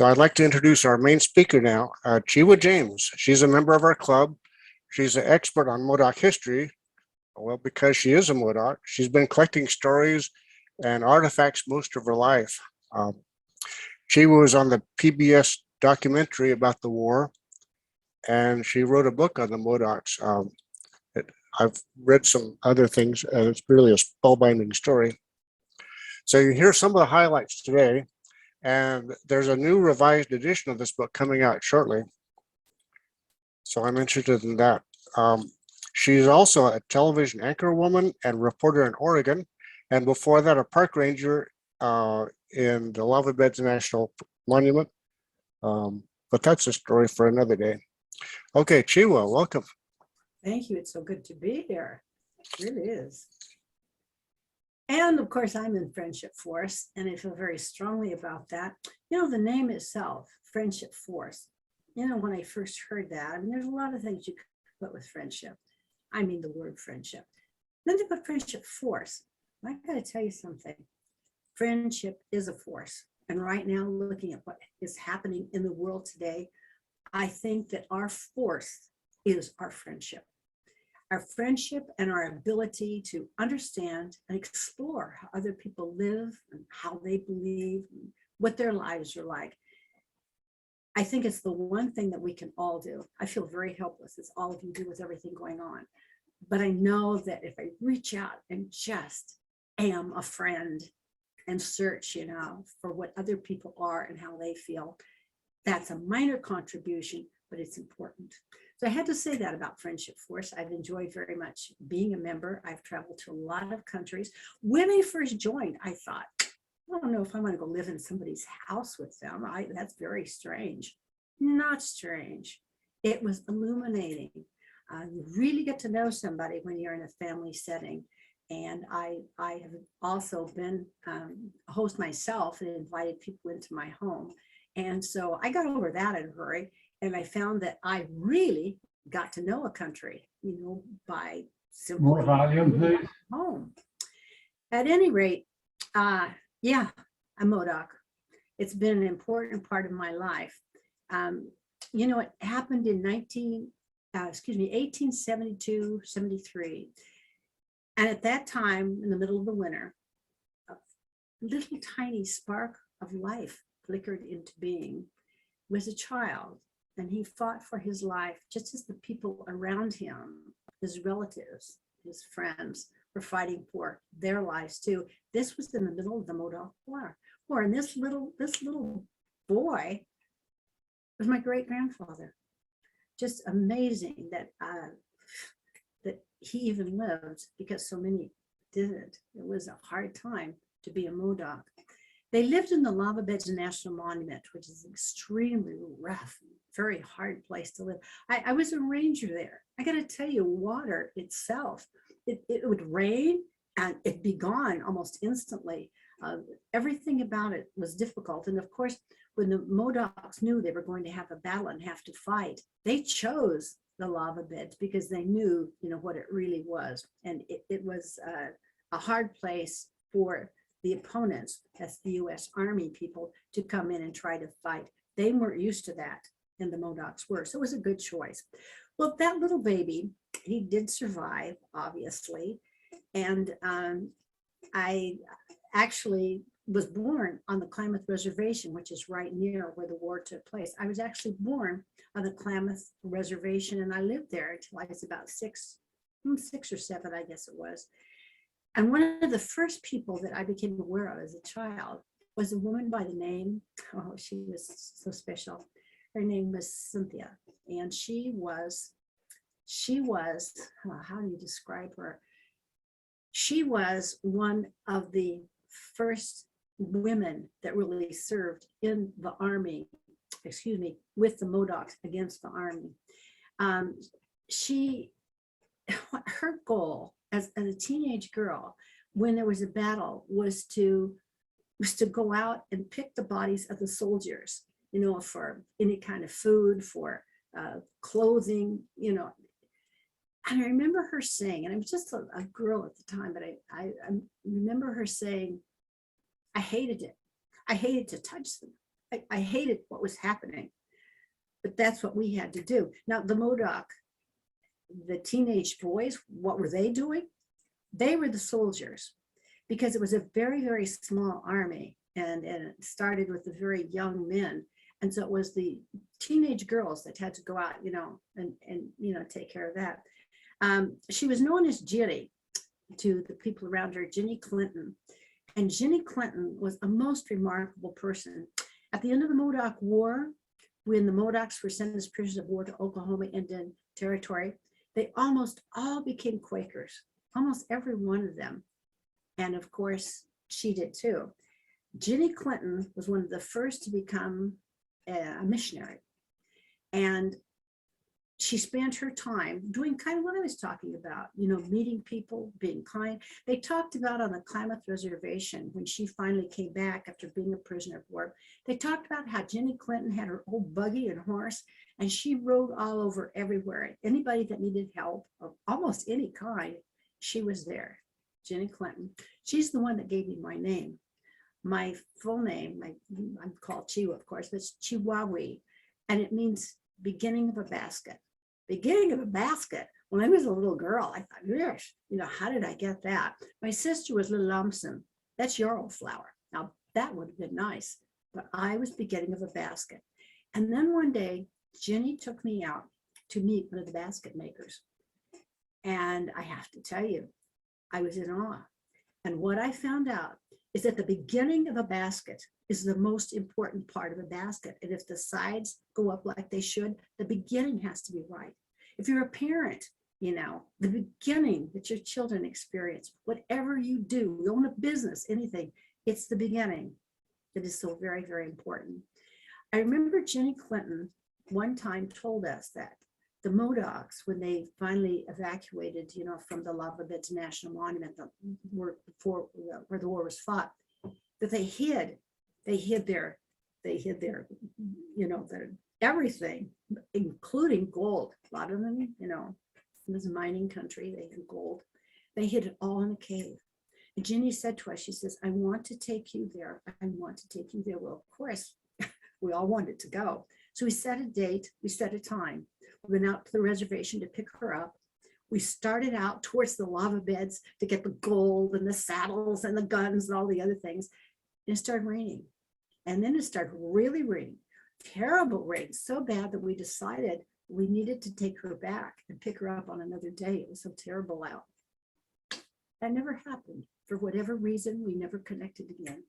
So I'd like to introduce our main speaker now, Cheewa James. She's a member of our club. She's an expert on Modoc history. Well, because she is a Modoc, she's been collecting stories and artifacts most of her life. Cheewa was on the PBS documentary about the war, and she wrote a book on the Modocs. I've read some other things, and it's really a spellbinding story. So you hear some of the highlights today, and there's a new revised edition of this book coming out shortly. So I'm interested in that. She's also a television anchor woman and reporter in Oregon, and before that, a park ranger in the Lava Beds National Monument. But that's a story for another day. Okay, Cheewa, welcome. Thank you. It's so good to be here. It really is. And of course, I'm in Friendship Force, and I feel very strongly about that. You know, the name itself, Friendship Force. You know, when I first heard that, I mean, there's a lot of things you could put with friendship. I mean, the word friendship. Then to put Friendship Force, I got to tell you something. Friendship is a force. And right now, looking at what is happening in the world today, I think that our force is our friendship. Our friendship and our ability to understand and explore how other people live and how they believe, and what their lives are like. I think it's the one thing that we can all do. I feel very helpless, as all of you do with everything going on. But I know that if I reach out and just am a friend and search, you know, for what other people are and how they feel, that's a minor contribution, but it's important. So I had to say that about Friendship Force. I've enjoyed very much being a member. I've traveled to a lot of countries. When I first joined, I thought, I don't know if I want to go live in somebody's house with them. That's very strange. Not strange. It was illuminating. You really get to know somebody when you're in a family setting. And I have also been a host myself and invited people into my home. And so I got over that in a hurry. And I found that I really got to know a country, you know, by simply more volume, please. Home. At any rate, yeah, I'm Modoc. It's been an important part of my life. You know, it happened in 1872, 73. And at that time, in the middle of the winter, a little tiny spark of life flickered into being. Was a child, and he fought for his life just as the people around him, his relatives, his friends, were fighting for their lives too. This was in the middle of the Modoc War. And this little boy was my great-grandfather. Just amazing that that he even lived, because so many didn't. It was a hard time to be a Modoc. They lived in the Lava Beds National Monument, which is an extremely rough, very hard place to live. I was a ranger there. I got to tell you, water itself, it would rain and it'd be gone almost instantly. Everything about it was difficult. And of course, when the Modocs knew they were going to have a battle and have to fight, they chose the lava beds because they knew, you know, what it really was. And it was a hard place for the opponents, that's the US Army people, to come in and try to fight. They weren't used to that, and the Modocs were, so it was a good choice. Well, that little baby, he did survive, obviously, and I actually was born on the Klamath Reservation, which is right near where the war took place. I was actually born on the Klamath Reservation, and I lived there until I was about six or seven, I guess it was. And one of the first people that I became aware of as a child was a woman by the name, oh, she was so special. Her name was Cynthia. And she was, how do you describe her? She was one of the first women that really served in the army, with the Modocs against the army. Her goal as a teenage girl, when there was a battle, was to go out and pick the bodies of the soldiers, you know, for any kind of food, for clothing, you know. And I remember her saying, and I was just a girl at the time, but I remember her saying, I hated it. I hated to touch them. I hated what was happening, but that's what we had to do. Now, the Modoc, the teenage boys, what were they doing? They were the soldiers, because it was a very, very small army, and it started with the very young men. And so it was the teenage girls that had to go out, and take care of that. She was known as Ginny to the people around her, Ginny Clinton. And Ginny Clinton was a most remarkable person. At the end of the Modoc War, when the Modocs were sent as prisoners of war to Oklahoma Indian Territory, they almost all became Quakers, almost every one of them. And of course, she did too. Ginny Clinton was one of the first to become a missionary. And she spent her time doing kind of what I was talking about, meeting people, being kind. They talked about on the Klamath Reservation, when she finally came back after being a prisoner of war, they talked about how Ginny Clinton had her old buggy and horse, and she rode all over everywhere. Anybody that needed help of almost any kind, she was there. Ginny Clinton. She's the one that gave me my name. My full name, I'm called Cheewa, of course, but it's Cheewa, and it means beginning of a basket. Beginning of a basket. When I was a little girl, I thought, gosh, how did I get that? My sister was Little Lumpson. That's your old flower. Now, that would have been nice, but I was beginning of a basket. And then one day, Ginny took me out to meet one of the basket makers. And I have to tell you, I was in awe. And what I found out is that the beginning of a basket is the most important part of a basket. And if the sides go up like they should, the beginning has to be right. If you're a parent, the beginning that your children experience, whatever you do, you own a business, anything, it's the beginning that is so very, very important. I remember Ginny Clinton one time told us that the Modocs, when they finally evacuated, from the Lava Beds National Monument, where the war was fought, that they hid their, their everything, including gold. A lot of them, in this mining country, they had gold. They hid it all in a cave. And Ginny said to us, she says, I want to take you there. I want to take you there. Well, of course, we all wanted to go. So we set a date, we set a time. We went out to the reservation to pick her up. We started out towards the lava beds to get the gold and the saddles and the guns and all the other things. And it started raining. And then it started really raining, terrible rain, so bad that we decided we needed to take her back and pick her up on another day. It was so terrible out. That never happened. For whatever reason, we never connected again.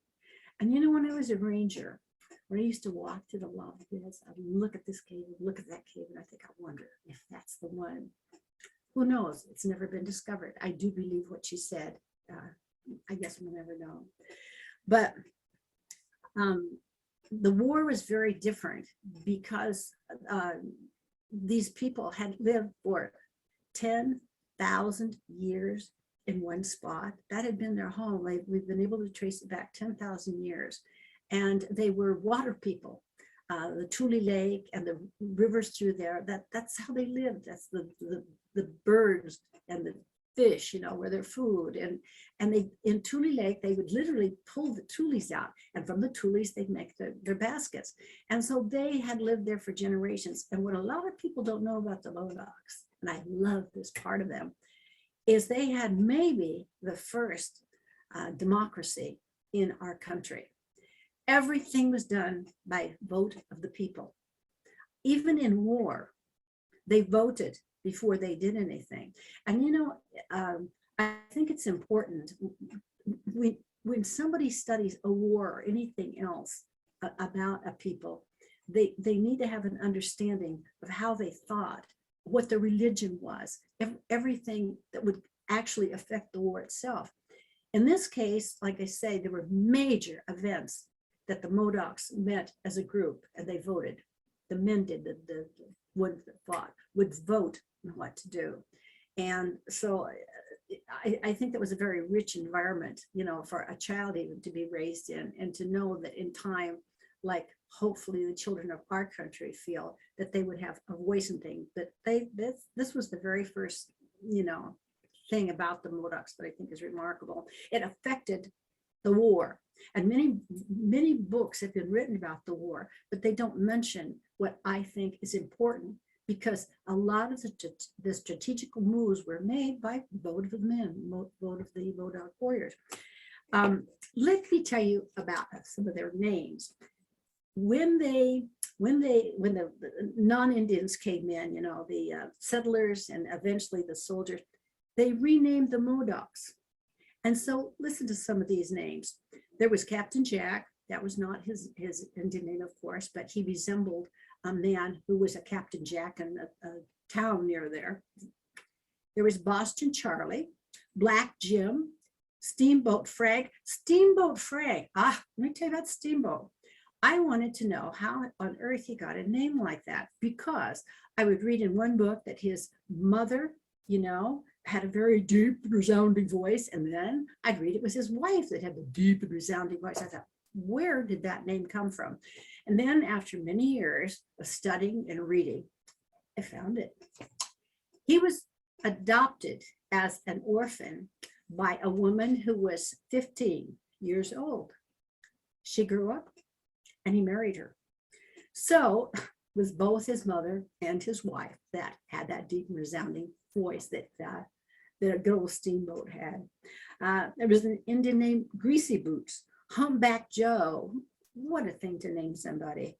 And when I was a ranger, when I used to walk to the lava beds, I'd look at this cave, look at that cave, and I think, I wonder if that's the one. Who knows? It's never been discovered. I do believe what she said. I guess we'll never know. But the war was very different because these people had lived for 10,000 years in one spot. That had been their home. We've been able to trace it back 10,000 years. And they were water people. The Tule Lake and the rivers through there, that's how they lived. That's the birds and the fish, were their food. And they, in Tule Lake, they would literally pull the tules out, and from the tules, they'd make their baskets. And so they had lived there for generations. And what a lot of people don't know about the Modocs, and I love this part of them, is they had maybe the first democracy in our country. Everything was done by vote of the people. Even in war, they voted before they did anything. And I think it's important when somebody studies a war or anything else about a people, they need to have an understanding of how they thought, what the religion was, everything that would actually affect the war itself. In this case, like I say, there were major events that the Modocs met as a group, and they voted. The men did, the ones that fought would vote on what to do. And so I think that was a very rich environment, for a child even to be raised in, and to know that in time, like hopefully the children of our country feel, that they would have a voice in things. But this was the very first, thing about the Modocs that I think is remarkable. It affected the war. And many books have been written about the war, but they don't mention what I think is important, because a lot of the strategical moves were made by vote of the men, vote of the Modoc warriors. Let me tell you about some of their names. When the non-Indians came in, you know, the settlers and eventually the soldiers, they renamed the Modocs. And so listen to some of these names. There was Captain Jack. That was not his Indian name, of course, but he resembled a man who was a Captain Jack in a town near there. There was Boston Charlie, Black Jim, Steamboat Frag. Steamboat Frag. Ah, let me tell you about Steamboat. I wanted to know how on earth he got a name like that, because I would read in one book that his mother, you know, had a very deep, resounding voice. And then I'd read it was his wife that had the deep and resounding voice. I thought, where did that name come from? And then after many years of studying and reading, I found it. He was adopted as an orphan by a woman who was 15 years old. She grew up and he married her. So it was both his mother and his wife that had that deep and resounding voice that a good old Steamboat had. There was an Indian named Greasy Boots, Humpback Joe. What a thing to name somebody.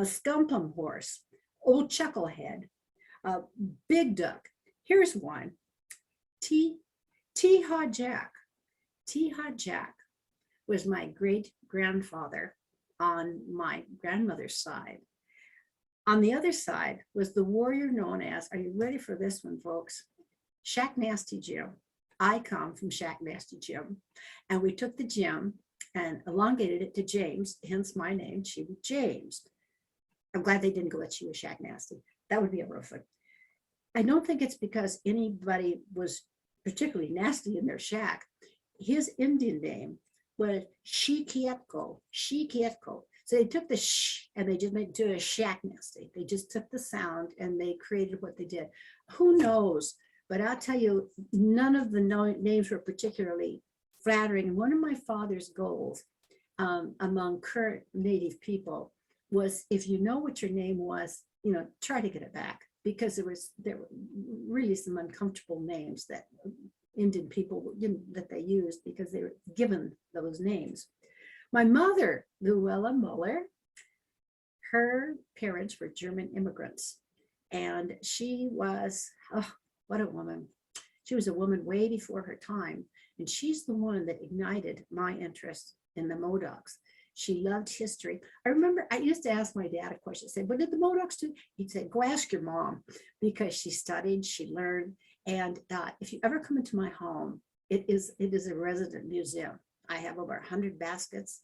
Scumpum Horse, Old Chucklehead, Big Duck. Here's one, Tee-Haw Jack. Tee-Haw Jack was my great-grandfather on my grandmother's side. On the other side was the warrior known as, are you ready for this one, folks? Shacknasty Jim. I come from Shacknasty Jim. And we took the Jim and elongated it to James, hence my name, Cheewa James. I'm glad they didn't go with Cheewa Shacknasty. That would be a rough one. I don't think it's because anybody was particularly nasty in their shack. His Indian name was Sh-ke-itco, Sh-ke-itco. So they took the sh and they just made it to a Shacknasty. They just took the sound and they created what they did. Who knows? But I'll tell you, none of the names were particularly flattering. And one of my father's goals among current Native people was, if you know what your name was, you know, try to get it back, because there were really some uncomfortable names that Indian people, you know, that they used because they were given those names. My mother, Luella Muller, her parents were German immigrants, and she was, oh, what a woman. She was a woman way before her time, and she's the one that ignited my interest in the Modocs. She loved history. I remember I used to ask my dad a question. I said, what did the Modocs do? He'd say, go ask your mom, because she studied, she learned. And if you ever come into my home, it is a resident museum. I have over 100 baskets,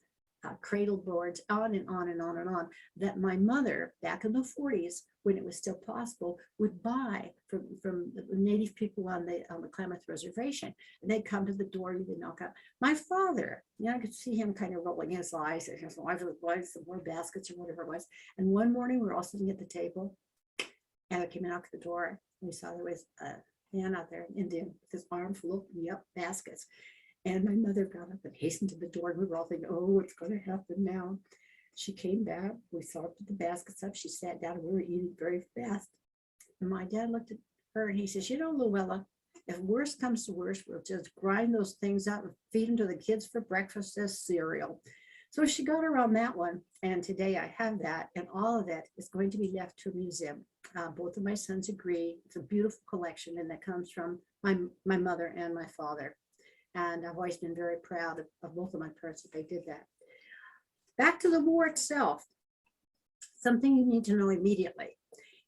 cradle boards, on and on and on and on, that my mother, back in the 40s, when it was still possible, would buy from the Native people on the Klamath Reservation. And they'd come to the door, and they'd knock out. My father, you know, I could see him kind of rolling his eyes, and why some more baskets or whatever it was. And one morning we were all sitting at the table, and I came and knocked at the door, and we saw there was a man out there, an Indian, with his arm full of baskets. And my mother got up and hastened to the door, and we were all thinking, oh, what's going to happen now? She came back, we sorted the baskets up, she sat down, and we were eating very fast. And my dad looked at her and he says, you know, Luella, if worse comes to worse, we'll just grind those things out and feed them to the kids for breakfast as cereal. So she got around that one. And today I have that, and all of it is going to be left to a museum. Both of my sons agree. It's a beautiful collection, and that comes from my mother and my father. And I've always been very proud of both of my parents that they did that. Back to the war itself, something you need to know immediately.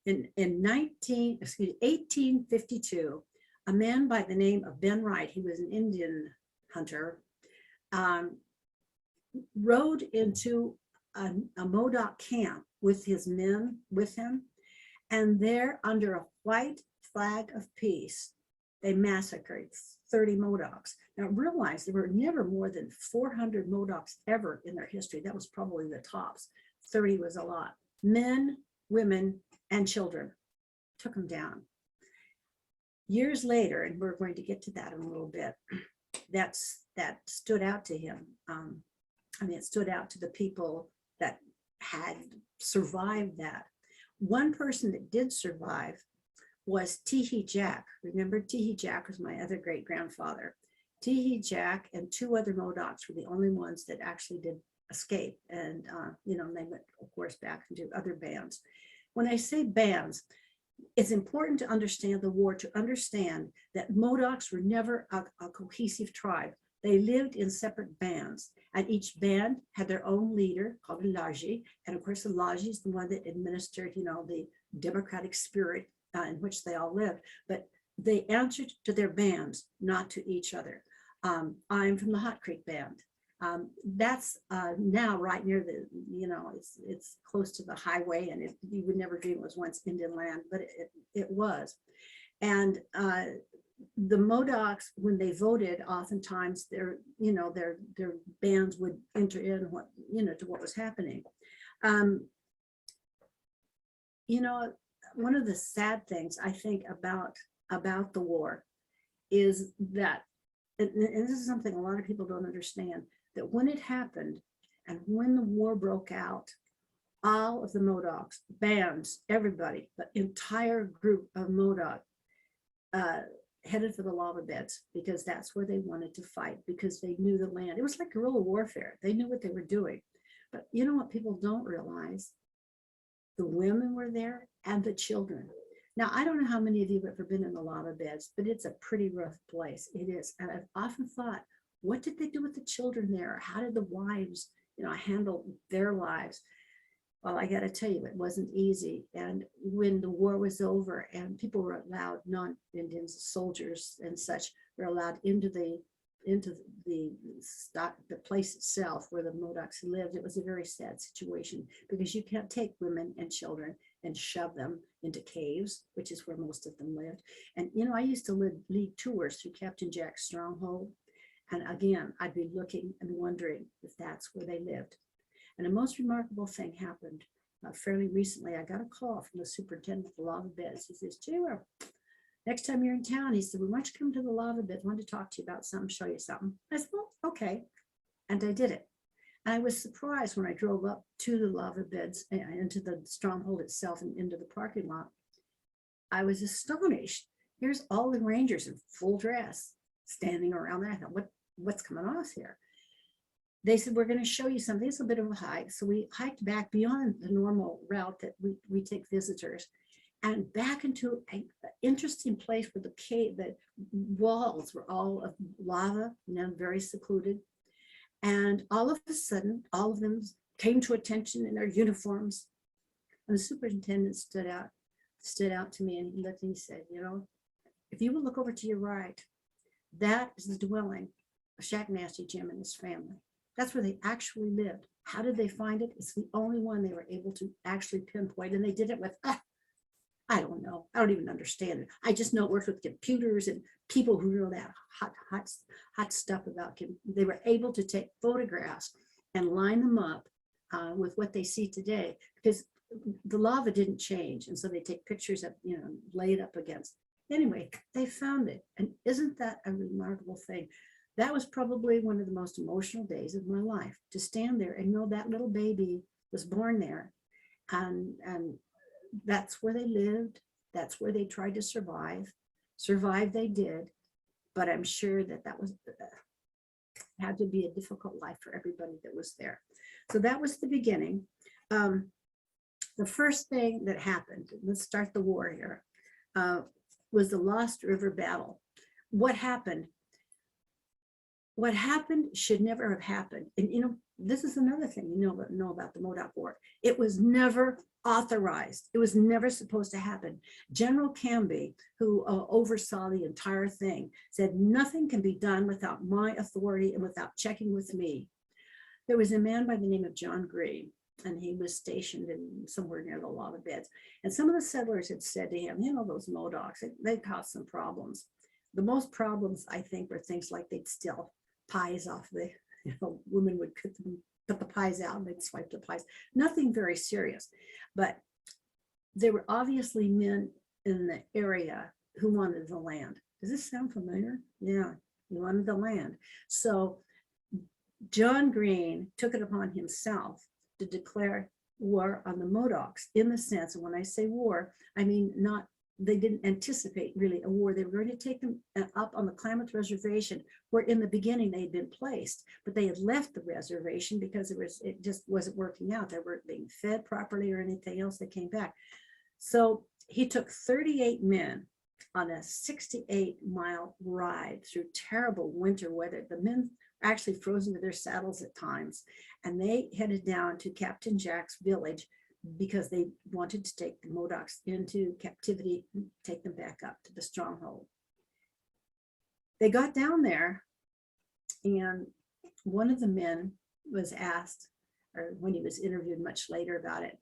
In 1852, a man by the name of Ben Wright, he was an Indian hunter, rode into a Modoc camp with his men with him, and there, under a white flag of peace, they massacred 30 Modocs. Now realize there were never more than 400 Modocs ever in their history. That was probably the tops. 30 was a lot. Men, women, and children took them down. Years later, and we're going to get to that in a little bit, that stood out to him. I mean, it stood out to the people that had survived that. One person that did survive was Teehee Jack. Remember, Teehee Jack was my other great grandfather. Teehee Jack and two other Modocs were the only ones that actually did escape. And, you know, they went, of course, back into other bands. When I say bands, it's important to understand the war, to understand that Modocs were never a cohesive tribe. They lived in separate bands, and each band had their own leader called a Laji. And of course, the Laji is the one that administered, you know, the democratic spirit in which they all lived. But they answered to their bands, not to each other. I'm from the Hot Creek band. That's now right near the, you know, it's close to the highway, and you would never dream it was once Indian land, but it was. And the Modocs, when they voted, oftentimes their bands would enter in what, you know, to what was happening. You know, one of the sad things I think about the war is that, and this is something a lot of people don't understand, that when it happened and when the war broke out, all of the Modocs, bands, everybody, the entire group of Modoc headed for the lava beds, because that's where they wanted to fight, because they knew the land. It was like guerrilla warfare. They knew what they were doing. But you know what people don't realize? The women were there and the children. Now, I don't know how many of you have ever been in the lava beds, but it's a pretty rough place. It is. And I've often thought, what did they do with the children there? How did the wives, you know, handle their lives? Well, I got to tell you, it wasn't easy. And when the war was over and people were allowed, non-Indians, soldiers and such, were allowed into the place itself where the Modocs lived, it was a very sad situation, because you can't take women and children and shove them into caves, which is where most of them lived. And, you know, I used to lead tours through Captain Jack's stronghold. And again, I'd be looking and wondering if that's where they lived. And a most remarkable thing happened fairly recently. I got a call from the superintendent of the lava beds. He says, Cheewa, next time you're in town, he said, we want you to come to the lava beds. I want to talk to you about something, show you something. I said, well, okay. And I did it. And I was surprised when I drove up to the lava beds and into the stronghold itself and into the parking lot. I was astonished. Here's all the Rangers in full dress standing around there. I thought, what's coming off here? They said, we're going to show you something. It's a bit of a hike. So we hiked back beyond the normal route that we take visitors, and back into an interesting place where the walls were all of lava, and then very secluded. And all of a sudden, all of them came to attention in their uniforms. And the superintendent stood out to me, and he looked and he said, you know, if you will look over to your right, that is the dwelling of Shacknasty Jim and his family. That's where they actually lived. How did they find it? It's the only one they were able to actually pinpoint. And they did it with, I don't know. I don't even understand it. I just know it works with computers and people who know that hot stuff about it. They were able to take photographs and line them up with what they see today, because the lava didn't change. And so they take pictures of, you know, lay it up against. Anyway, they found it. And isn't that a remarkable thing? That was probably one of the most emotional days of my life, to stand there and know that little baby was born there. And that's where they lived. That's where they tried to survive. Survive they did. But I'm sure that was had to be a difficult life for everybody that was there. So that was the beginning. The first thing that happened, let's start the war here, was the Lost River Battle. What happened? What happened should never have happened. And, you know, this is another thing you know about the Modoc War. It was never authorized. It was never supposed to happen. General Canby, who oversaw the entire thing, said nothing can be done without my authority and without checking with me. There was a man by the name of John Green, and he was stationed in somewhere near the lava beds. And some of the settlers had said to him, you know, those Modocs, they caused some problems. The most problems, I think, were things like they'd steal pies off the, you know, women would put the pies out and they'd swipe the pies. Nothing very serious, but there were obviously men in the area who wanted the land. Does this sound familiar? Yeah, you wanted the land. So John Green took it upon himself to declare war on the Modocs, in the sense, and when I say war, I mean not, they didn't anticipate really a war. They were going to take them up on the Klamath Reservation, where in the beginning they had been placed, but they had left the reservation because it just wasn't working out. They weren't being fed properly or anything else. They came back. So he took 38 men on a 68-mile ride through terrible winter weather. The men were actually frozen to their saddles at times, and they headed down to Captain Jack's village because they wanted to take the Modocs into captivity and take them back up to the stronghold. They got down there, and one of the men was asked, or when he was interviewed much later about it,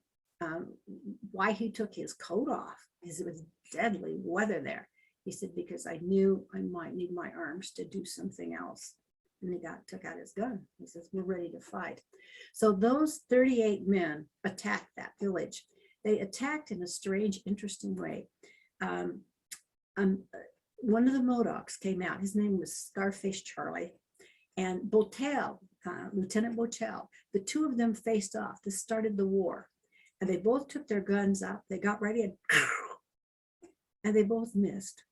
why he took his coat off, because it was deadly weather there. He said, because I knew I might need my arms to do something else. And he took out his gun. He says, we're ready to fight. So those 38 men attacked that village. They attacked in a strange, interesting way. One of the Modocs came out. His name was Scarface Charlie. And Botel, Lieutenant Botel, the two of them faced off. This started the war. And they both took their guns up. They got ready and they both missed.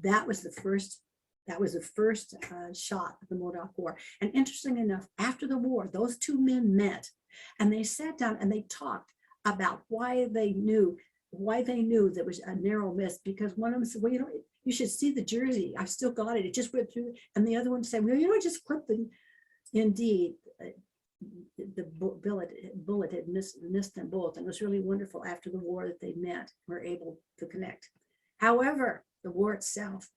That was the first shot of the Modoc War. And interesting enough, after the war, those two men met and they sat down and they talked about why they knew there was a narrow miss, because one of them said, well, you should see the jersey. I've still got it. It just went through. And the other one said, well, I just clipped it. Indeed, the bullet had missed them both. And it was really wonderful after the war that they met, were able to connect. However, the war itself,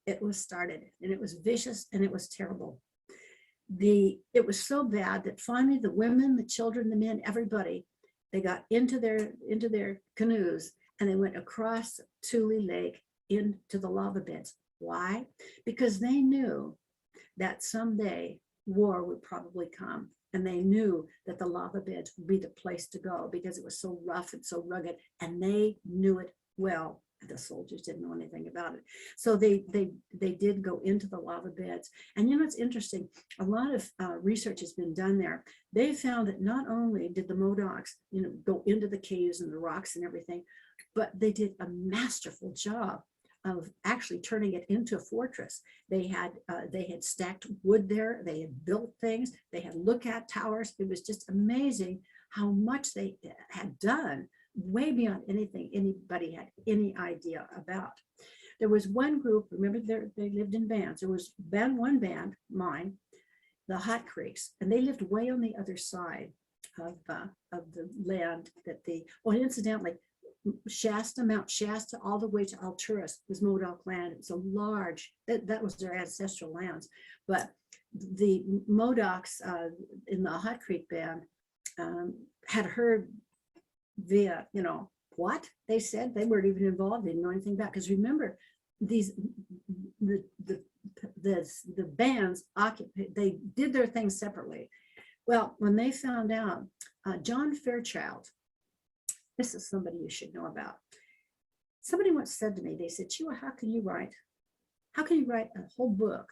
it was started, and it was vicious, and it was terrible. It was so bad that finally the women, the children, the men, everybody, they got into their canoes and they went across Tule Lake into the lava beds. Why? Because they knew that someday war would probably come, and they knew that the lava beds would be the place to go because it was so rough and so rugged, and they knew it well. The soldiers didn't know anything about it. So they did go into the lava beds. And it's interesting, a lot of research has been done there. They found that not only did the Modocs, go into the caves and the rocks and everything, but they did a masterful job of actually turning it into a fortress. They had stacked wood there. They had built things. They had lookout towers. It was just amazing how much they had done, way beyond anything anybody had any idea about. There was one group, remember they lived in bands. There was one band, mine, the Hot Creeks, and they lived way on the other side of the land that incidentally, Mount Shasta, all the way to Alturas was Modoc land. It's a large, that was their ancestral lands. But the Modocs in the Hot Creek band had heard via, what they said. They weren't even involved. They didn't know anything about, because remember, the bands they did their things separately. Well, when they found out, John Fairchild, this is somebody you should know about. Somebody once said to me, they said, Cheewa, how can you write a whole book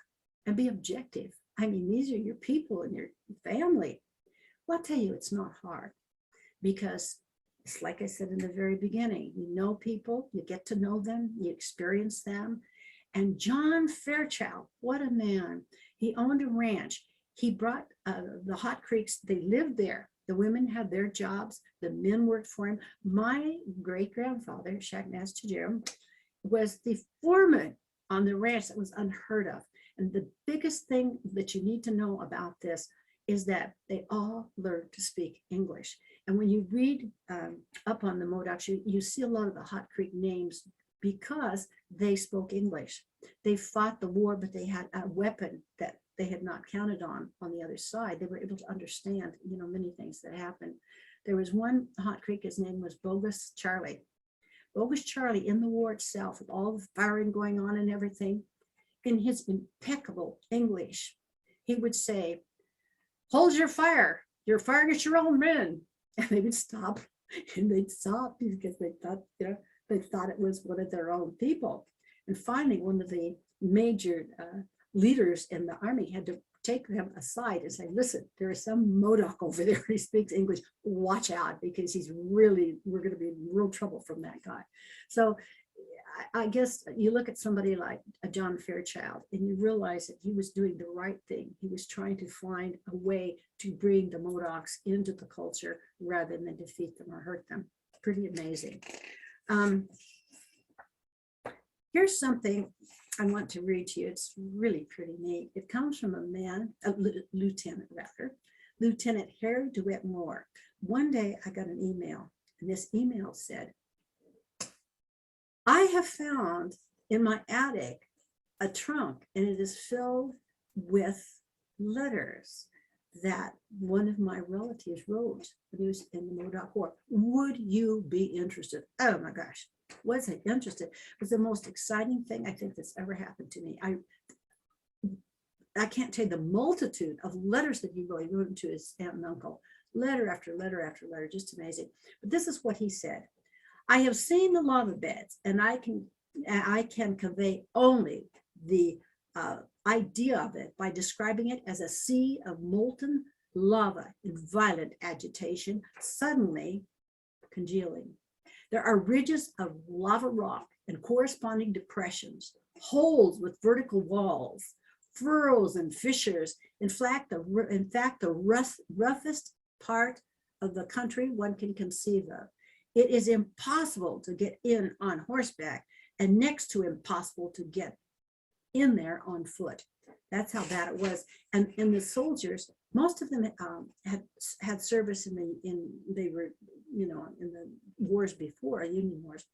and be objective? I mean, these are your people and your family. Well, I'll tell you, it's not hard, because it's like I said in the very beginning, you know people, you get to know them, you experience them. And John Fairchild, what a man. He owned a ranch. He brought the Hot Creeks, they lived there. The women had their jobs, the men worked for him. My great-grandfather, Shacknasty Jim, was the foreman on the ranch. That was unheard of. And the biggest thing that you need to know about this is that they all learned to speak English. And when you read up on the Modocs, you see a lot of the Hot Creek names because they spoke English. They fought the war, but they had a weapon that they had not counted on the other side. They were able to understand, many things that happened. There was one Hot Creek, his name was Bogus Charlie. Bogus Charlie, in the war itself, with all the firing going on and everything, in his impeccable English, he would say, hold your fire. You're firing at your own men. And they would stop, and they'd stop because they thought, they thought it was one of their own people. And finally, one of the major leaders in the army had to take them aside and say, listen, there is some Modoc over there. He speaks English. Watch out, because we're going to be in real trouble from that guy. So I guess you look at somebody like John Fairchild and you realize that he was doing the right thing. He was trying to find a way to bring the Modocs into the culture rather than defeat them or hurt them. Pretty amazing. Here's something I want to read to you. It's really pretty neat. It comes from a man, a lieutenant rather, Lieutenant Harry DeWitt Moore. One day I got an email, and this email said, I have found in my attic a trunk, and it is filled with letters that one of my relatives wrote when he was in the Modoc War. Would you be interested? Oh my gosh, was I interested? It was the most exciting thing I think that's ever happened to me. I can't tell you the multitude of letters that he wrote to his aunt and uncle, letter after letter after letter, just amazing. But this is what he said. I have seen the lava beds, and I can convey only the idea of it by describing it as a sea of molten lava in violent agitation, suddenly congealing. There are ridges of lava rock and corresponding depressions, holes with vertical walls, furrows and fissures. In fact, the roughest part of the country one can conceive of. It is impossible to get in on horseback, and next to impossible to get in there on foot. That's how bad it was. And the soldiers, most of them had service they were, in the wars before, Union wars,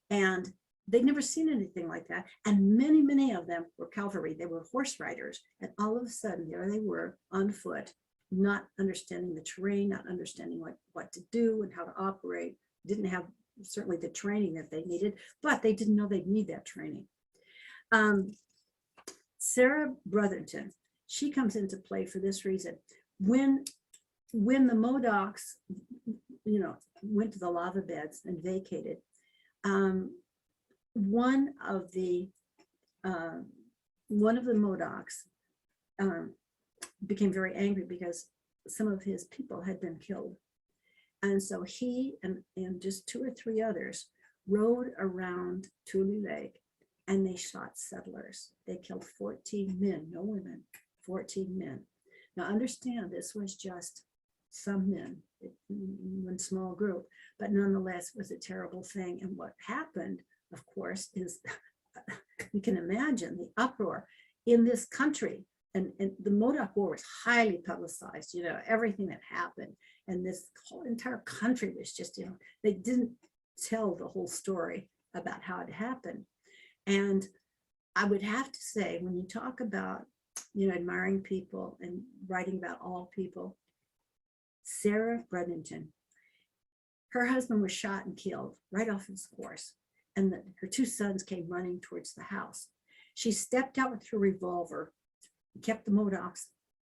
and they'd never seen anything like that. And many of them were cavalry. They were horse riders. And all of a sudden, there they were on foot, not understanding the terrain, not understanding what to do and how to operate. Didn't have certainly the training that they needed, but they didn't know they'd need that training. Sarah Brotherton, she comes into play for this reason. When the Modocs, went to the lava beds and vacated, one of the Modocs became very angry because some of his people had been killed. And so he and just 2 or 3 others rode around Tule Lake, and they shot settlers. They killed 14 men, no women, 14 men. Now understand, this was just some men, one small group, but nonetheless it was a terrible thing. And what happened, of course, is you can imagine the uproar in this country. And the Modoc War was highly publicized, everything that happened. And this whole entire country was just, they didn't tell the whole story about how it happened. And I would have to say, when you talk about, admiring people and writing about all people, Sarah Brennington, her husband was shot and killed right off his horse. And her 2 sons came running towards the house. She stepped out with her revolver, kept the Modocs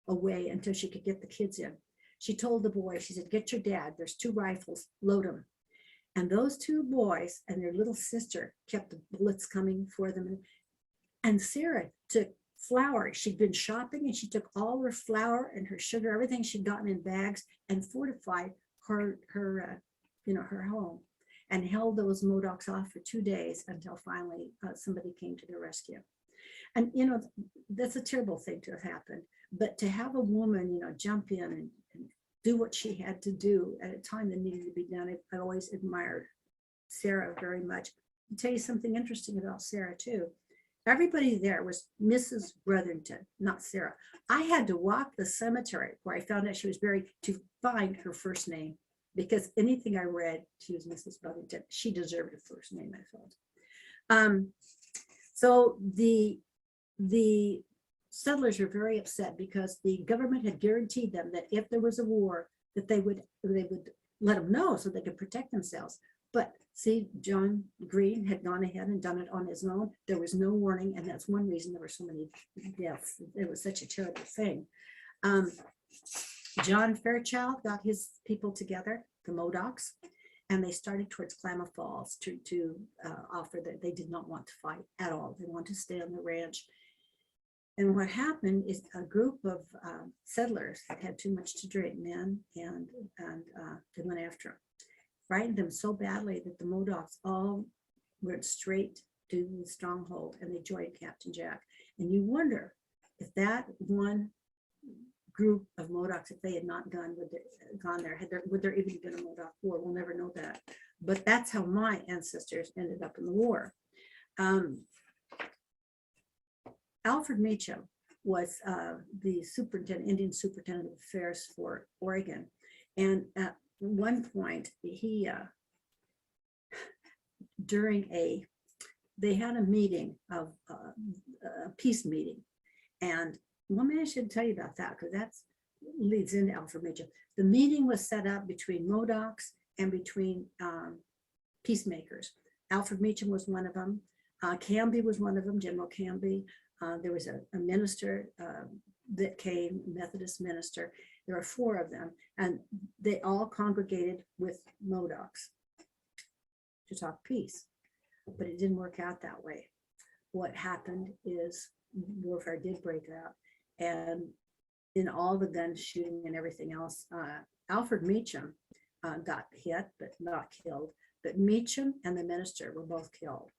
away until she could get the kids in. She told the boy, she said, get your dad, there's 2 rifles, load them. And those 2 boys and their little sister kept the bullets coming for them. And Sarah took flour. She'd been shopping, and she took all her flour and her sugar, everything she'd gotten in bags, and fortified her home, and held those Modocs off for 2 days until finally somebody came to their rescue. And, that's a terrible thing to have happened. But to have a woman, jump in and do what she had to do at a time that needed to be done, I always admired Sarah very much. I'll tell you something interesting about Sarah, too. Everybody there was Mrs. Brotherton, not Sarah. I had to walk the cemetery where I found out she was buried to find her first name, because anything I read, she was Mrs. Brotherton. She deserved a first name, I felt. So the settlers were very upset because the government had guaranteed them that if there was a war, that they would let them know so they could protect themselves. But see, John Green had gone ahead and done it on his own. There was no warning, and that's one reason there were so many deaths. It was such a terrible thing. John Fairchild got his people together, the Modocs, and they started towards Klamath Falls to offer that they did not want to fight at all. They wanted to stay on the ranch. And what happened is a group of settlers that had too much to drink, men, and they went after them, frightened them so badly that the Modocs all went straight to the stronghold and they joined Captain Jack. And you wonder if that one group of Modocs, if they had not gone there, would there even been a Modoc War? We'll never know that. But that's how my ancestors ended up in the war. Alfred Meacham was the superintendent, Indian superintendent of affairs for Oregon. And at one point, he, they had a meeting of a peace meeting. And well, maybe I should tell you about that because that leads into Alfred Meacham. The meeting was set up between Modocs and between peacemakers. Alfred Meacham was one of them. Canby was one of them, General Canby. There was a minister that came, Methodist minister. There were 4 of them, and they all congregated with Modocs to talk peace. But it didn't work out that way. What happened is warfare did break out, and in all the gun shooting and everything else, Alfred Meacham got hit but not killed. But Meacham and the minister were both killed.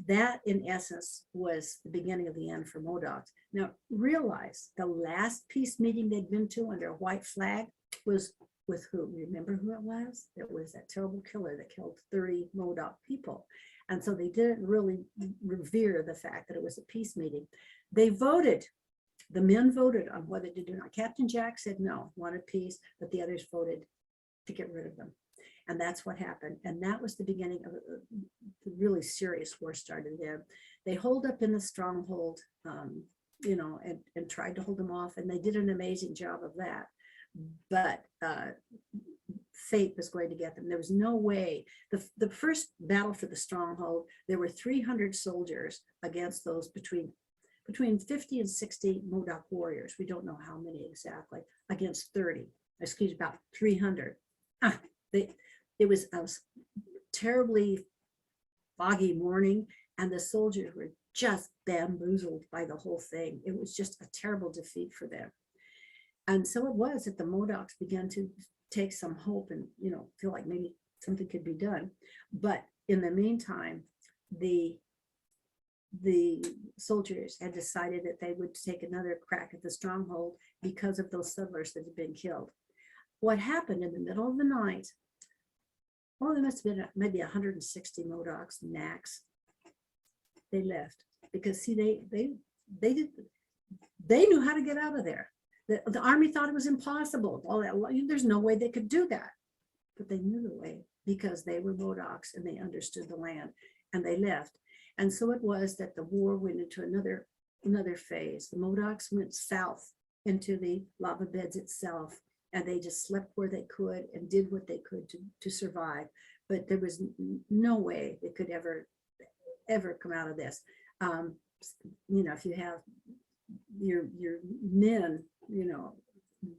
That, in essence, was the beginning of the end for Modocs. Now, realize the last peace meeting they'd been to under a white flag was with who? Remember who it was? It was that terrible killer that killed 30 Modoc people. And so they didn't really revere the fact that it was a peace meeting. They voted. The men voted on whether to do it. Captain Jack said no, wanted peace, but the others voted to get rid of them. And that's what happened. And that was the beginning of the really serious war started there. They holed up in the stronghold, you know, and tried to hold them off. And they did an amazing job of that. But fate was going to get them. There was no way. The first battle for the stronghold, there were 300 soldiers against those between 50 and 60 Modoc warriors. We don't know how many exactly, against 30, excuse me, about 300. It was a terribly foggy morning, and the soldiers were just bamboozled by the whole thing. It was just a terrible defeat for them. And so it was that the Modocs began to take some hope and, you know, feel like maybe something could be done. But in the meantime, the soldiers had decided that they would take another crack at the stronghold because of those settlers that had been killed. What happened in the middle of the night, well, there must have been maybe 160 Modocs max. They left because, see, they knew how to get out of there. The army thought it was impossible. All that, there's no way they could do that, but they knew the way because they were Modocs and they understood the land, and they left. And so it was that the war went into another phase. The Modocs went south into the lava beds itself, and they just slept where they could and did what they could to survive. But there was no way they could ever come out of this. You know, if you have your men, you know,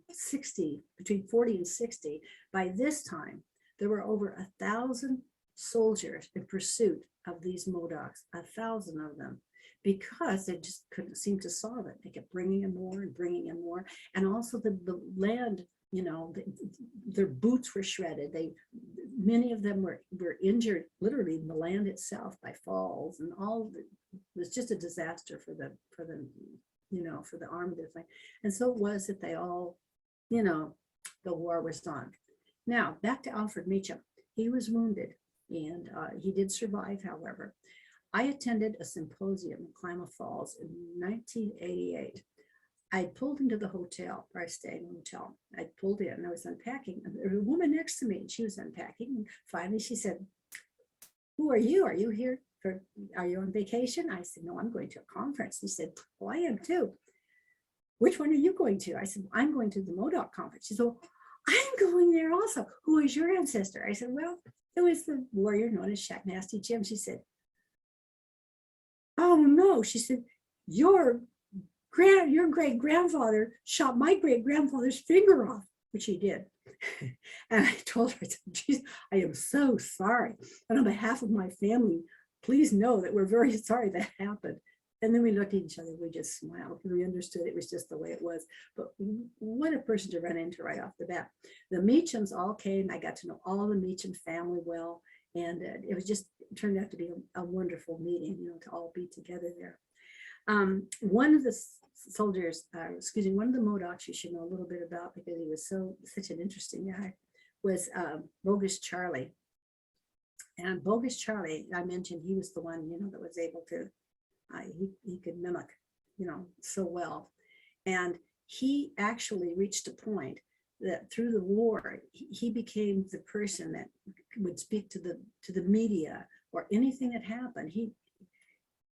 60, between 40 and 60, by this time, there were over 1,000 soldiers in pursuit of these Modocs, 1,000 of them, because they just couldn't seem to solve it. They kept bringing in more and bringing in more. And also the land, you know, their boots were shredded. Many of them were injured literally in the land itself by falls, and it was just a disaster for the you know, for the army. And so it was that they all, you know, the war was on. Now back to Alfred Meacham. He was wounded, and he did survive, however. I attended a symposium in Klamath Falls in 1988. I pulled into the hotel, where I stayed in the hotel. I pulled in and I was unpacking. And there was a woman next to me, and she was unpacking. And finally she said, "Who are you? Are you here? Are you on vacation?" I said, "No, I'm going to a conference." She said, "Well, I am too." "Which one are you going to?" I said, "I'm going to the Modoc conference." She said, "Well, I'm going there also. Who is your ancestor?" I said, "Well, it was the warrior known as Shacknasty Jim." She said, "Oh no," she said, your great-grandfather shot my great-grandfather's finger off," which he did. And I told her, "Geez, I am so sorry. And on behalf of my family, please know that we're very sorry that happened." And then we looked at each other, we just smiled, and we understood it was just the way it was. But what a person to run into right off the bat. The Meachams all came. I got to know all the Meacham family well. And it was just, it turned out to be a wonderful meeting, you know, to all be together there. One of the soldiers, one of the Modocs you should know a little bit about, because he was such an interesting guy, was Bogus Charlie. And Bogus Charlie, I mentioned, he was the one, you know, that was able to, he could mimic, you know, so well. And he actually reached a point that through the war, he became the person that would speak to the media or anything that happened.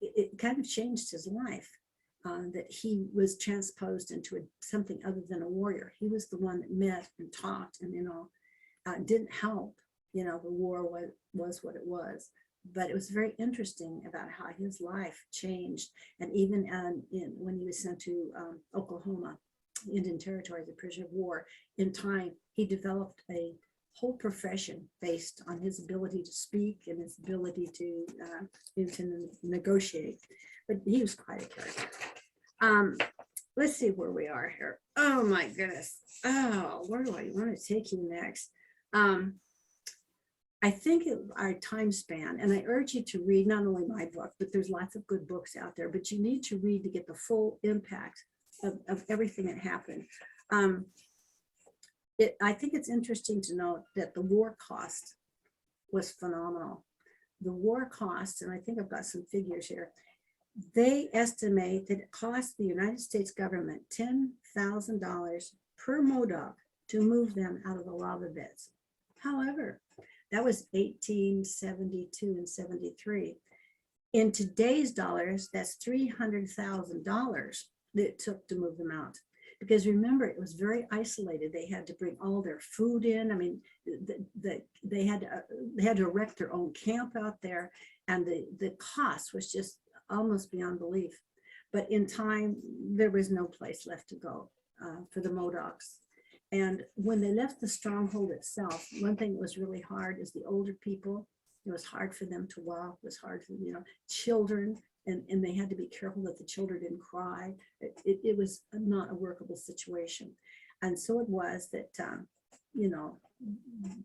It kind of changed his life, that he was transposed into something other than a warrior. He was the one that met and talked and, you know, didn't help, you know, the war was what it was. But it was very interesting about how his life changed. And even when he was sent to Oklahoma, Indian Territory, the prisoner of war, in time, he developed a whole profession based on his ability to speak and his ability to negotiate. But he was quite a character. Let's see where we are here. Oh my goodness. Oh, where do I want to take you next? I think our time span, and I urge you to read not only my book, but there's lots of good books out there, but you need to read to get the full impact of everything that happened. I think it's interesting to note that the war cost was phenomenal. The war cost, and I think I've got some figures here, they estimate that it cost the United States government $10,000 per Modoc to move them out of the lava beds. However, that was 1872 and 73. In today's dollars, that's $300,000 that it took to move them out. Because remember, it was very isolated. They had to bring all their food in. I mean, they had to erect their own camp out there, and the cost was just almost beyond belief. But in time, there was no place left to go for the Modocs. And when they left the stronghold itself, one thing that was really hard is the older people. It was hard for them to walk. It was hard for, you know, children, and they had to be careful that the children didn't cry. It was not a workable situation. And so it was that, you know,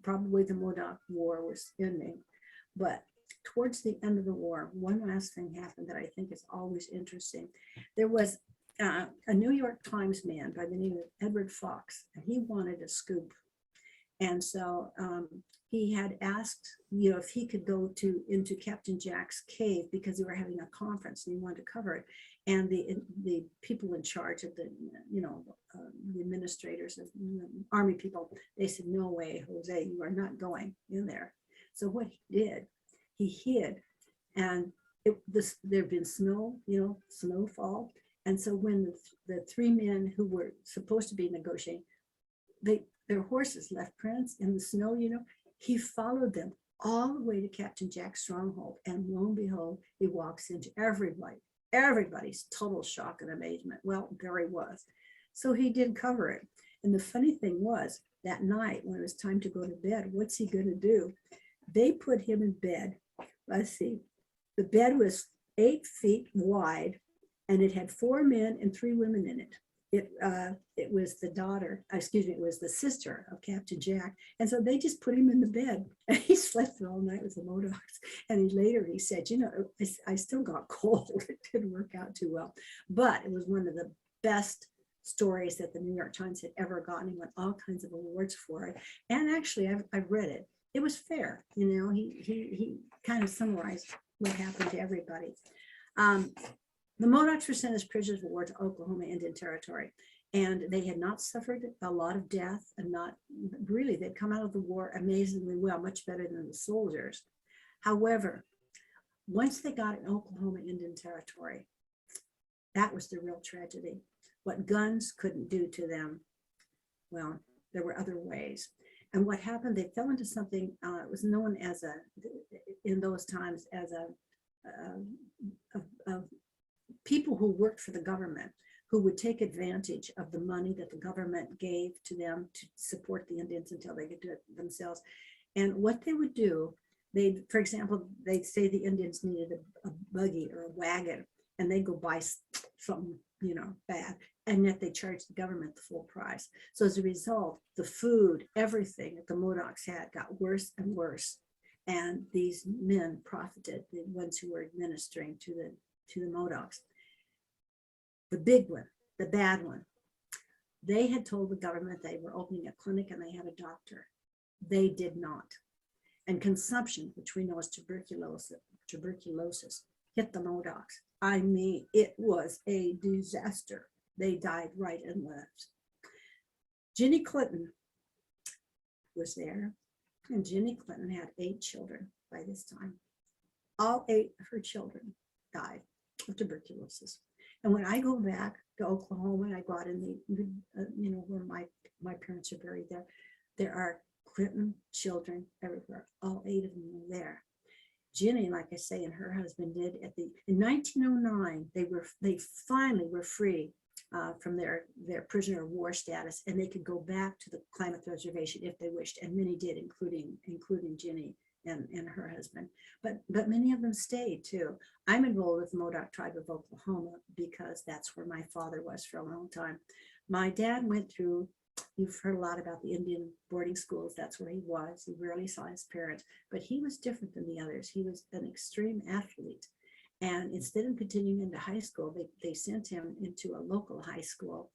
probably the Modoc War was ending. But towards the end of the war, one last thing happened that I think is always interesting. There was a New York Times man by the name of Edward Fox, and he wanted a scoop. And so he had asked, you know, if he could go into Captain Jack's cave because they were having a conference and he wanted to cover it. And the people in charge of the, you know, the administrators of army people, they said, no way, Jose, you are not going in there. So what he did, he hid, and there had been snow, you know, snowfall. And so when the three men who were supposed to be negotiating, their horses left prints in the snow, you know, he followed them all the way to Captain Jack's stronghold. And lo and behold, he walks into everybody's total shock and amazement. Well, there he was. So he did cover it. And the funny thing was, that night when it was time to go to bed, what's he going to do? They put him in bed. Let's see. The bed was 8 feet wide, and it had 4 men and 3 women in it. It was the sister of Captain Jack. And so they just put him in the bed, and he slept for all night with the Modocs. And he said, you know, I still got cold. It didn't work out too well, but it was one of the best stories that the New York Times had ever gotten. He won all kinds of awards for it. And actually, I've read it. It was fair. You know, he kind of summarized what happened to everybody. The Modocs were sent as prisoners of war to Oklahoma Indian Territory, and they had not suffered a lot of death, and not really, they'd come out of the war amazingly well, much better than the soldiers. However, once they got in Oklahoma Indian Territory, that was the real tragedy. What guns couldn't do to them, well, there were other ways. And what happened, they fell into something, it was known as in those times, as a people who worked for the government, who would take advantage of the money that the government gave to them to support the Indians until they could do it themselves. And what they would do, for example, they'd say the Indians needed a buggy or a wagon, and they go buy something, you know, bad, and yet they charge the government the full price. So as a result, the food, everything that the Modocs had got worse and worse. And these men profited, the ones who were administering to the Modocs. The big one, the bad one, they had told the government they were opening a clinic and they had a doctor. They did not. And consumption, which we know is tuberculosis, hit the Modocs. I mean, it was a disaster. They died right and left. Ginny Clinton was there, and Ginny Clinton had 8 children by this time. All 8 of her children died of tuberculosis. And when I go back to Oklahoma, and I go out in the you know, where my parents are buried there are Clinton children everywhere. All 8 of them were there. Ginny, like I say, and her husband did in 1909, they finally were free from their prisoner of war status, and they could go back to the Klamath Reservation if they wished, and many did, including Ginny and her husband. But many of them stayed too. I'm enrolled with the Modoc tribe of Oklahoma because that's where my father was for a long time. My dad went through, you've heard a lot about the Indian boarding schools. That's where he was. He rarely saw his parents, but he was different than the others. He was an extreme athlete. And instead of continuing into high school, they sent him into a local high school.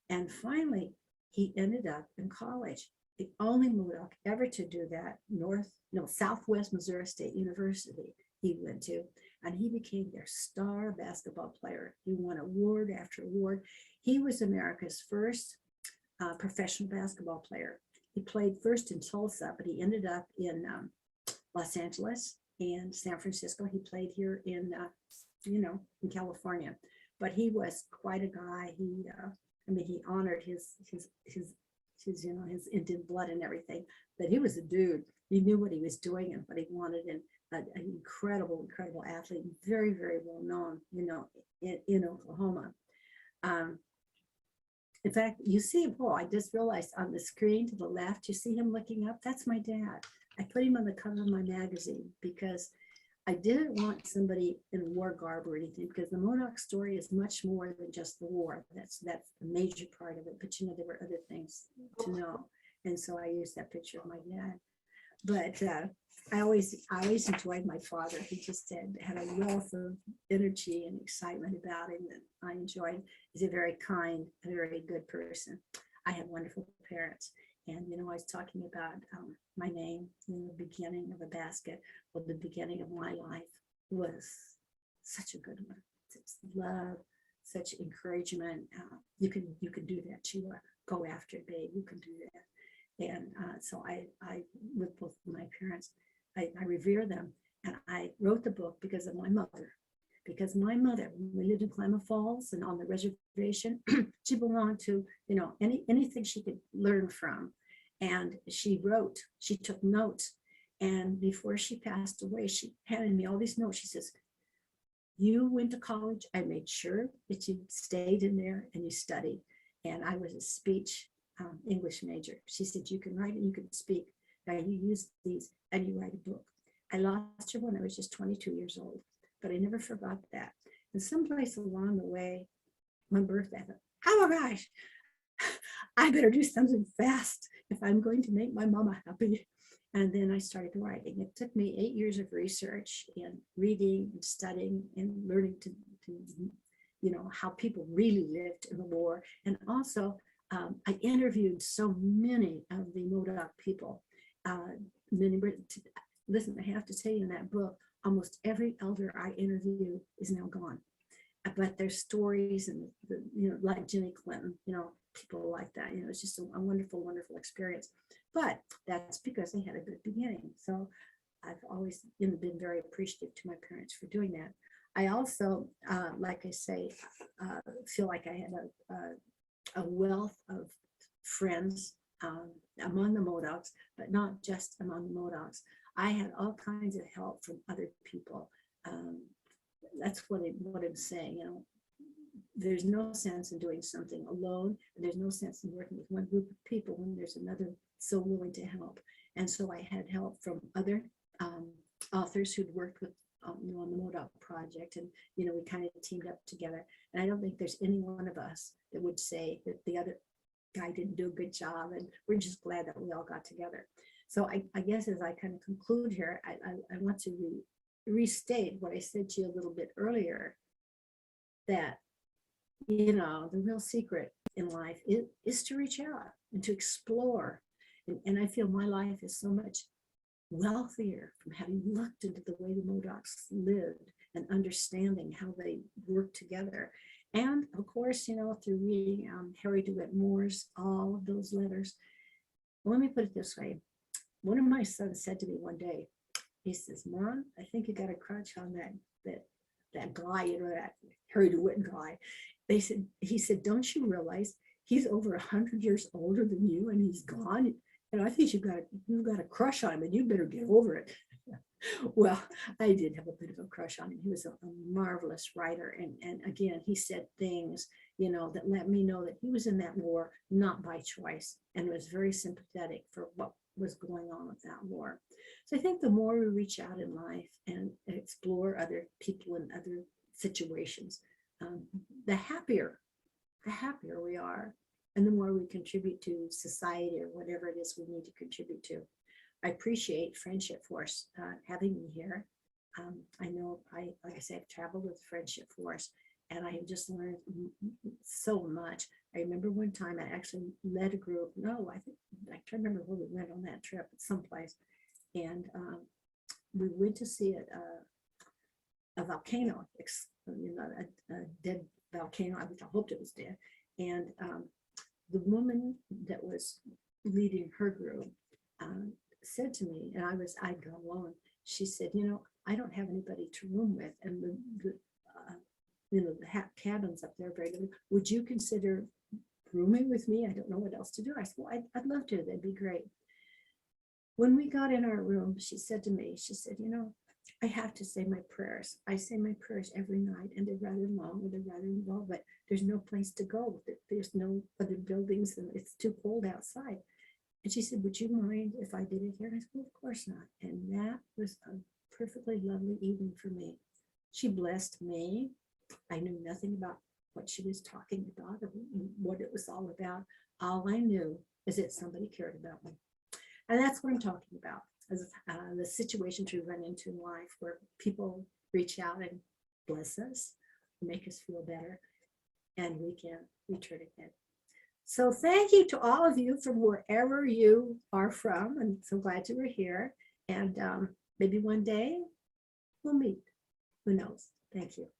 And finally, he ended up in college. The only Modoc ever to do that, Southwest Missouri State University he went to, and he became their star basketball player. He won award after award. He was America's first professional basketball player. He played first in Tulsa, but he ended up in Los Angeles and San Francisco. He played here in California, but he was quite a guy. He honored his Indian blood and everything, but he was a dude. He knew what he was doing and what he wanted, and an incredible athlete, very, very well known, in Oklahoma. In fact, you see, I just realized on the screen to the left, you see him looking up? That's my dad. I put him on the cover of my magazine because I didn't want somebody in war garb or anything, because the Modoc story is much more than just the war. That's the major part of it, but there were other things to know. And so I used that picture of my dad. But I always enjoyed my father. He just had a wealth of energy and excitement about him that I enjoyed. He's a very kind, very good person. I had wonderful parents. And, I was talking about my name in the beginning of a basket. Well, the beginning of my life was such a good one. Such love, such encouragement. You can do that, Cheewa. Go after it, babe. You can do that. And so I, with both of my parents, I revere them. And I wrote the book because of my mother. Because my mother, when we lived in Klamath Falls and on the reservation, she belonged to, anything she could learn from. And she took notes. And before she passed away, she handed me all these notes. She says, you went to college. I made sure that you stayed in there and you studied. And I was a speech English major. She said, you can write and you can speak. Now you use these and you write a book. I lost her when I was just 22 years old, but I never forgot that. And someplace along the way, my birthday, I thought, oh my gosh, I better do something fast if I'm going to make my mama happy. And then I started writing. It took me 8 years of research and reading and studying and learning to how people really lived in the war. And also, I interviewed so many of the Modoc people. Listen, I have to tell you, in that book, almost every elder I interviewed is now gone. But their stories and like Ginny Clinton, people like that. It's just a wonderful, wonderful experience. But that's because they had a good beginning. So I've always been very appreciative to my parents for doing that. I also, like I say, feel like I had a wealth of friends among the Modocs, but not just among the Modocs. I had all kinds of help from other people. That's what I'm saying. There's no sense in doing something alone, and there's no sense in working with one group of people when there's another so willing to help. And so I had help from other authors who'd worked with on the Modoc project, and we kind of teamed up together. And I don't think there's any one of us that would say that the other guy didn't do a good job, and we're just glad that we all got together. So I guess as I kind of conclude here, I want to restate what I said to you a little bit earlier, that the real secret in life is to reach out and to explore. And I feel my life is so much wealthier from having looked into the way the Modocs lived and understanding how they work together. And of course, through reading Harry DeWitt Moore's, all of those letters. Well, let me put it this way. One of my sons said to me one day, he says, "Mom, I think you got a crutch on that guy, that Harry DeWitt guy." He said, "Don't you realize he's over 100 years older than you, and he's gone? And I think you've got a crush on him, and you better get over it." Well, I did have a bit of a crush on him. He was a marvelous writer. And again, he said things, that let me know that he was in that war, not by choice, and was very sympathetic for what was going on with that war. So I think the more we reach out in life and explore other people and other situations, the happier we are, and the more we contribute to society or whatever it is we need to contribute to. I appreciate Friendship Force having me here. I know, like I said, I've traveled with Friendship Force, and I have just learned so much. I remember one time I actually led a group. I can't remember where we went on that trip, someplace, and we went to see a volcano, a dead volcano. I hoped it was dead, and the woman that was leading her group said to me, and I'd gone alone. She said, "I don't have anybody to room with, and the cabins up there are very good. Would you consider rooming with me? I don't know what else to do." I said, "Well, I'd love to. That'd be great." When we got in our room, she said to me, "I have to say my prayers. I say my prayers every night, and they're rather long and they're rather involved, but there's no place to go. There's no other buildings, and it's too cold outside." And she said, "Would you mind if I did it here?" I said, "Well, of course not." And that was a perfectly lovely evening for me. She blessed me. I knew nothing about what she was talking about or what it was all about. All I knew is that somebody cared about me. And that's what I'm talking about, is the situations we run into in life where people reach out and bless us, make us feel better, and we can return again. So thank you to all of you from wherever you are from. I'm so glad you were here. And maybe one day we'll meet. Who knows? Thank you.